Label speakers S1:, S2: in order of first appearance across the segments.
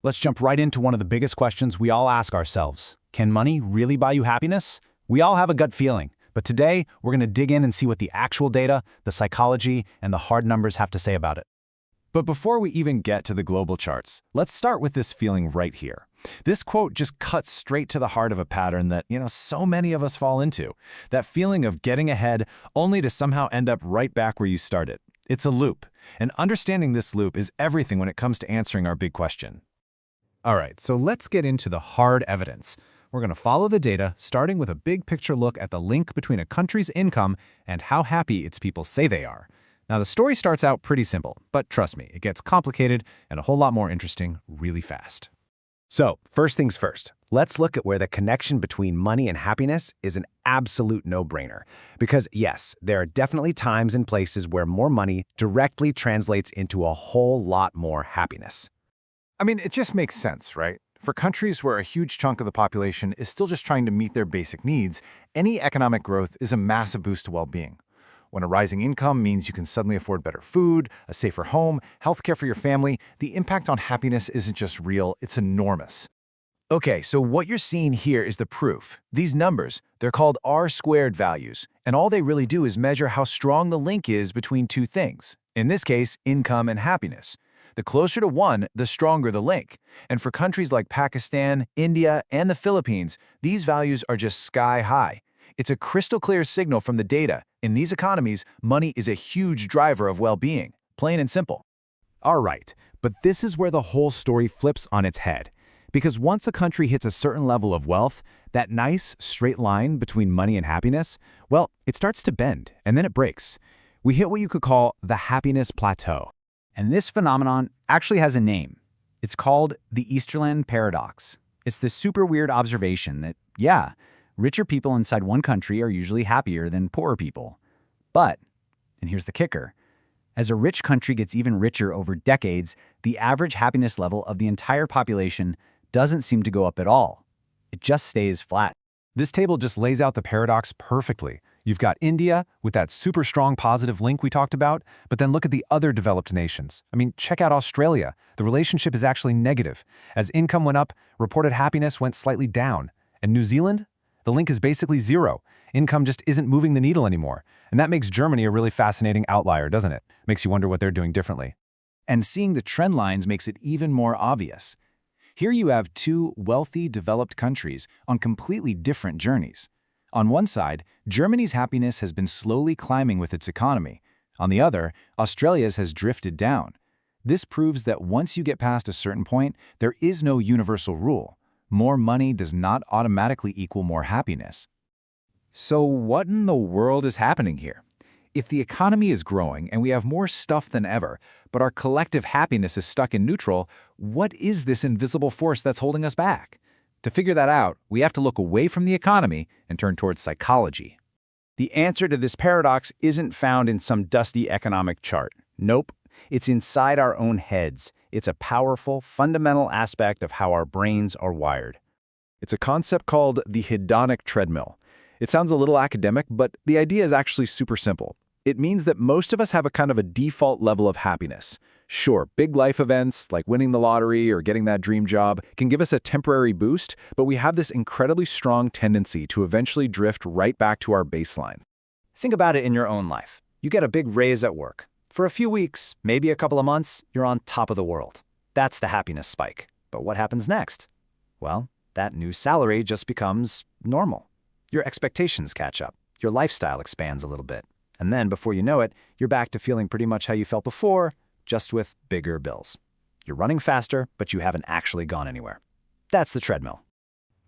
S1: Let's jump right into one of the biggest questions we all ask ourselves. Can money really buy you happiness? We all have a gut feeling, but today we're going to dig in and see what the actual data, the psychology, and the hard numbers have to say about it.
S2: But before we even get to the global charts, let's start with this feeling right here. This quote just cuts straight to the heart of a pattern that, so many of us fall into. That feeling of getting ahead only to somehow end up right back where you started. It's a loop, and understanding this loop is everything when it comes to answering our big question.
S3: All right, so let's get into the hard evidence. We're going to follow the data, starting with a big picture look at the link between a country's income and how happy its people say they are. Now, the story starts out pretty simple, but trust me, it gets complicated and a whole lot more interesting really fast.
S4: So, first things first, let's look at where the connection between money and happiness is an absolute no-brainer. Because yes, there are definitely times and places where more money directly translates into a whole lot more happiness.
S2: I mean, it just makes sense, right? For countries where a huge chunk of the population is still just trying to meet their basic needs, any economic growth is a massive boost to well-being. When a rising income means you can suddenly afford better food, a safer home, healthcare for your family, the impact on happiness isn't just real, it's enormous. Okay, so what you're seeing here is the proof. These numbers, they're called R-squared values, and all they really do is measure how strong the link is between two things. In this case, income and happiness. The closer to one, the stronger the link. And for countries like Pakistan, India, and the Philippines, these values are just sky high. It's a crystal clear signal from the data. In these economies, money is a huge driver of well-being, plain and simple.
S3: All right, but this is where the whole story flips on its head. Because once a country hits a certain level of wealth, that nice, straight line between money and happiness, well, it starts to bend, and then it breaks. We hit what you could call the happiness plateau.
S1: And this phenomenon actually has a name. It's called the Easterland Paradox. It's this super weird observation that, yeah, richer people inside one country are usually happier than poorer people. But, and here's the kicker, as a rich country gets even richer over decades, the average happiness level of the entire population doesn't seem to go up at all. It just stays flat.
S3: This table just lays out the paradox perfectly. You've got India with that super strong positive link we talked about, but then look at the other developed nations. I mean, check out Australia. The relationship is actually negative. As income went up, reported happiness went slightly down. And New Zealand? The link is basically zero. Income just isn't moving the needle anymore. And that makes Germany a really fascinating outlier, doesn't it? Makes you wonder what they're doing differently.
S2: And seeing the trend lines makes it even more obvious. Here you have two wealthy, developed countries on completely different journeys. On one side, Germany's happiness has been slowly climbing with its economy. On the other, Australia's has drifted down. This proves that once you get past a certain point, there is no universal rule. More money does not automatically equal more happiness. So what in the world is happening here? If the economy is growing and we have more stuff than ever, but our collective happiness is stuck in neutral, what is this invisible force that's holding us back? To figure that out, we have to look away from the economy and turn towards psychology.
S1: The answer to this paradox isn't found in some dusty economic chart. Nope, it's inside our own heads. It's a powerful, fundamental aspect of how our brains are wired.
S2: It's a concept called the hedonic treadmill. It sounds a little academic, but the idea is actually super simple. It means that most of us have a kind of a default level of happiness. Sure, big life events like winning the lottery or getting that dream job can give us a temporary boost, but we have this incredibly strong tendency to eventually drift right back to our baseline.
S1: Think about it in your own life. You get a big raise at work. For a few weeks, maybe a couple of months, you're on top of the world. That's the happiness spike. But what happens next? Well, that new salary just becomes normal. Your expectations catch up. Your lifestyle expands a little bit. And then, before you know it, you're back to feeling pretty much how you felt before, just with bigger bills. You're running faster, but you haven't actually gone anywhere. That's the treadmill.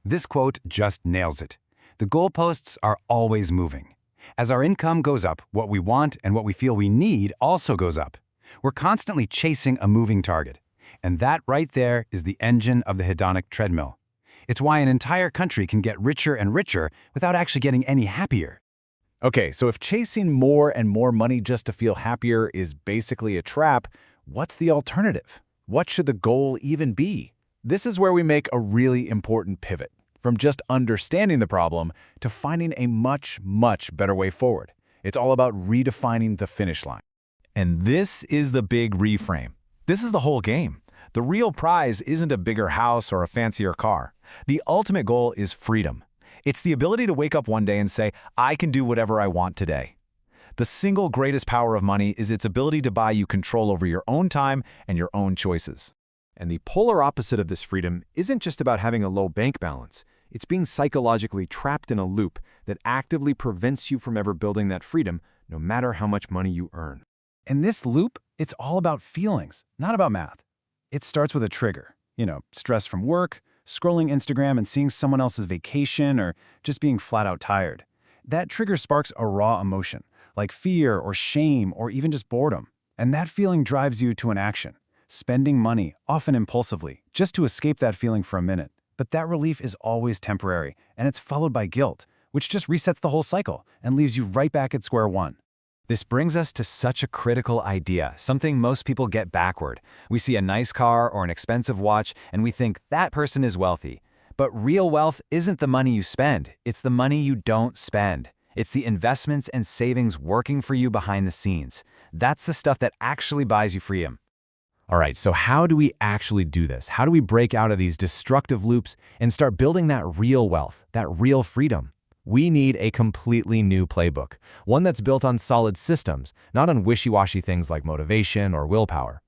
S3: This quote just nails it. The goalposts are always moving. As our income goes up, what we want and what we feel we need also goes up. We're constantly chasing a moving target. And that right there is the engine of the hedonic treadmill. It's why an entire country can get richer and richer without actually getting any happier.
S2: Okay, so if chasing more and more money just to feel happier is basically a trap, what's the alternative? What should the goal even be? This is where we make a really important pivot, from just understanding the problem to finding a much, much better way forward. It's all about redefining the finish line. And this is the big reframe. This is the whole game. The real prize isn't a bigger house or a fancier car. The ultimate goal is freedom. It's the ability to wake up one day and say, I can do whatever I want today. The single greatest power of money is its ability to buy you control over your own time and your own choices.
S3: And the polar opposite of this freedom isn't just about having a low bank balance. It's being psychologically trapped in a loop that actively prevents you from ever building that freedom, no matter how much money you earn.
S5: In this loop, it's all about feelings, not about math. It starts with a trigger. Stress from work, scrolling Instagram and seeing someone else's vacation, or just being flat out tired. That trigger sparks a raw emotion, like fear or shame or even just boredom. And that feeling drives you to an action, spending money, often impulsively, just to escape that feeling for a minute. But that relief is always temporary, and it's followed by guilt, which just resets the whole cycle and leaves you right back at square one.
S1: This brings us to such a critical idea, something most people get backward. We see a nice car or an expensive watch, and we think that person is wealthy. But real wealth isn't the money you spend, it's the money you don't spend. It's the investments and savings working for you behind the scenes. That's the stuff that actually buys you freedom.
S3: All right, so how do we actually do this? How do we break out of these destructive loops and start building that real wealth, that real freedom? We need a completely new playbook, one that's built on solid systems, not on wishy-washy things like motivation or willpower.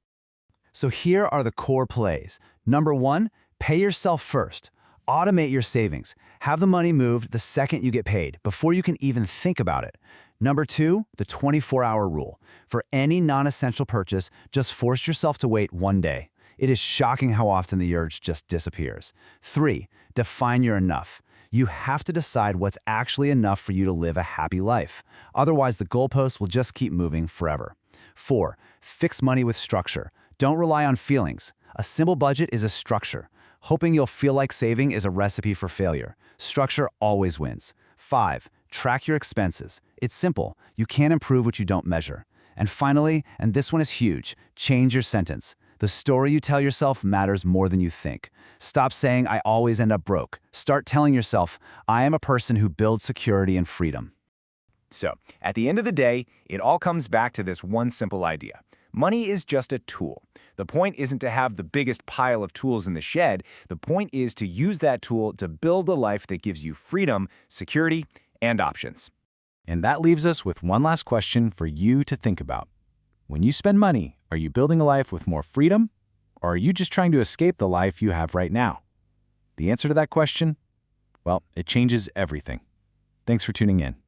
S5: So here are the core plays. Number 1, pay yourself first. Automate your savings. Have the money moved the second you get paid, before you can even think about it. Number 2, the 24-hour rule. For any non-essential purchase, just force yourself to wait one day. It is shocking how often the urge just disappears. 3, define your enough. You have to decide what's actually enough for you to live a happy life. Otherwise, the goalposts will just keep moving forever. 4, fix money with structure. Don't rely on feelings. A simple budget is a structure. Hoping you'll feel like saving is a recipe for failure. Structure always wins. 5, track your expenses. It's simple. You can't improve what you don't measure. And finally, and this one is huge, change your sentence. The story you tell yourself matters more than you think. Stop saying, I always end up broke. Start telling yourself, I am a person who builds security and freedom.
S1: So, at the end of the day, it all comes back to this one simple idea. Money is just a tool. The point isn't to have the biggest pile of tools in the shed. The point is to use that tool to build a life that gives you freedom, security, and options.
S5: And that leaves us with one last question for you to think about. When you spend money, are you building a life with more freedom, or are you just trying to escape the life you have right now? The answer to that question? Well, it changes everything. Thanks for tuning in.